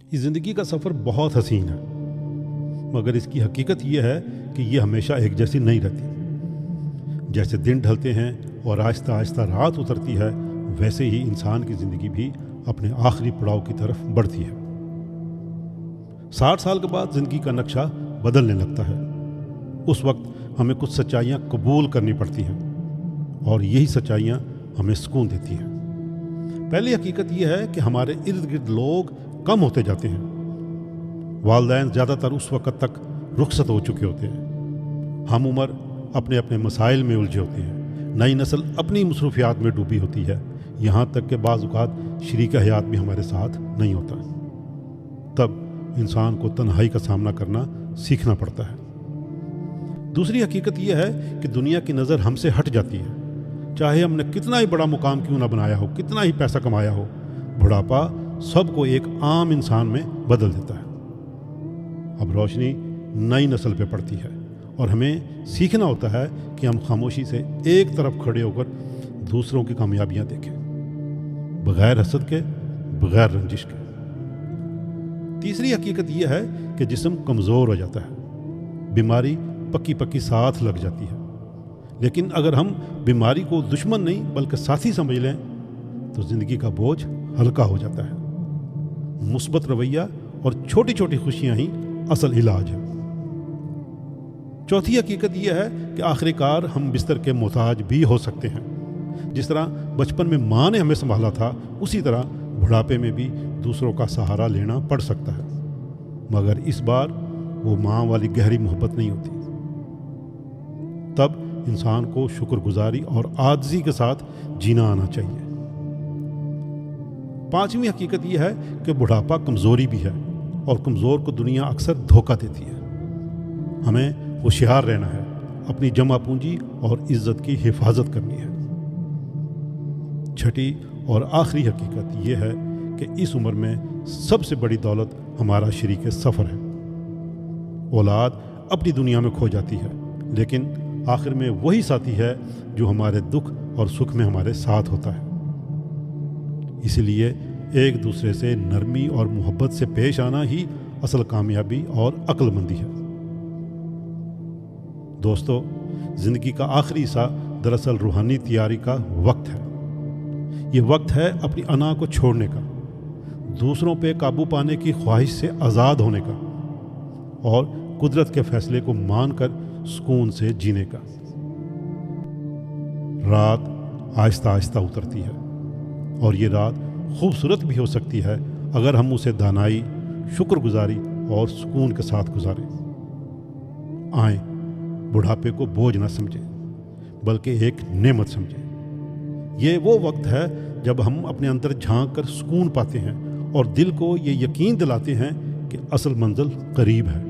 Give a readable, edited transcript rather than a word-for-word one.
इस ज़िंदगी का सफ़र बहुत हसीन है, मगर इसकी हकीकत ये है कि ये हमेशा एक जैसी नहीं रहती। जैसे दिन ढलते हैं और आहिस्ता आहिस्ता रात उतरती है, वैसे ही इंसान की ज़िंदगी भी अपने आखिरी पड़ाव की तरफ बढ़ती है। 60 साल के बाद ज़िंदगी का नक्शा बदलने लगता है। उस वक्त हमें कुछ सच्चाइयाँ कबूल करनी पड़ती हैं और यही सच्चाइयाँ हमें सुकून देती हैं। पहली हकीकत यह है कि हमारे इर्द गिर्द लोग कम होते जाते हैं। वालिदैन ज़्यादातर उस वक़्त तक रुखसत हो चुके होते हैं। हम उम्र अपने अपने मसाइल में उलझे होते हैं। नई नस्ल अपनी मसरूफियात में डूबी होती है, यहाँ तक कि बाज़ औक़ात शरीक हयात भी हमारे साथ नहीं होता। तब इंसान को तन्हाई का सामना करना सीखना पड़ता है। दूसरी हकीकत यह है कि दुनिया की नज़र हमसे हट जाती है। चाहे हमने कितना ही बड़ा मुकाम क्यों ना बनाया हो, कितना ही पैसा कमाया हो, बुढ़ापा सबको एक आम इंसान में बदल देता है। अब रोशनी नई नस्ल पे पड़ती है और हमें सीखना होता है कि हम खामोशी से एक तरफ खड़े होकर दूसरों की कामयाबियां देखें, बगैर हसद के, बगैर रंजिश के। तीसरी हकीकत यह है कि जिस्म कमज़ोर हो जाता है, बीमारी पक्की पक्की साथ लग जाती है। लेकिन अगर हम बीमारी को दुश्मन नहीं बल्कि साथी समझ लें तो ज़िंदगी का बोझ हल्का हो जाता है। मुस्बत रवैया और छोटी छोटी खुशियां ही असल इलाज है। चौथी हकीकत यह है कि आखिरकार हम बिस्तर के मोहताज भी हो सकते हैं। जिस तरह बचपन में माँ ने हमें संभाला था, उसी तरह बुढ़ापे में भी दूसरों का सहारा लेना पड़ सकता है, मगर इस बार वो माँ वाली गहरी मोहब्बत नहीं होती। तब इंसान को शुक्रगुजारी और आजिज़ी के साथ जीना आना चाहिए। पांचवी हकीकत यह है कि बुढ़ापा कमज़ोरी भी है और कमज़ोर को दुनिया अक्सर धोखा देती है। हमें होशियार रहना है, अपनी जमा पूंजी और इज्जत की हिफाजत करनी है। छठी और आखिरी हकीकत यह है कि इस उम्र में सबसे बड़ी दौलत हमारा शरीक सफ़र है। औलाद अपनी दुनिया में खो जाती है, लेकिन आखिर में वही साथी है जो हमारे दुख और सुख में हमारे साथ होता है। इसलिए एक दूसरे से नरमी और मोहब्बत से पेश आना ही असल कामयाबी और अक्लमंदी है। दोस्तों, ज़िंदगी का आखिरी हिस्सा दरअसल रूहानी तैयारी का वक्त है। ये वक्त है अपनी अना को छोड़ने का, दूसरों पे काबू पाने की ख्वाहिश से आज़ाद होने का और कुदरत के फैसले को मानकर सुकून से जीने का। रात आहिस्ता आहिस्ता उतरती है और ये रात खूबसूरत भी हो सकती है अगर हम उसे दानाई, शुक्रगुजारी और सुकून के साथ गुजारें। आए, बुढ़ापे को बोझ ना समझें बल्कि एक नेमत समझें। ये वो वक्त है जब हम अपने अंदर झांक कर सुकून पाते हैं और दिल को ये यकीन दिलाते हैं कि असल मंजिल करीब है।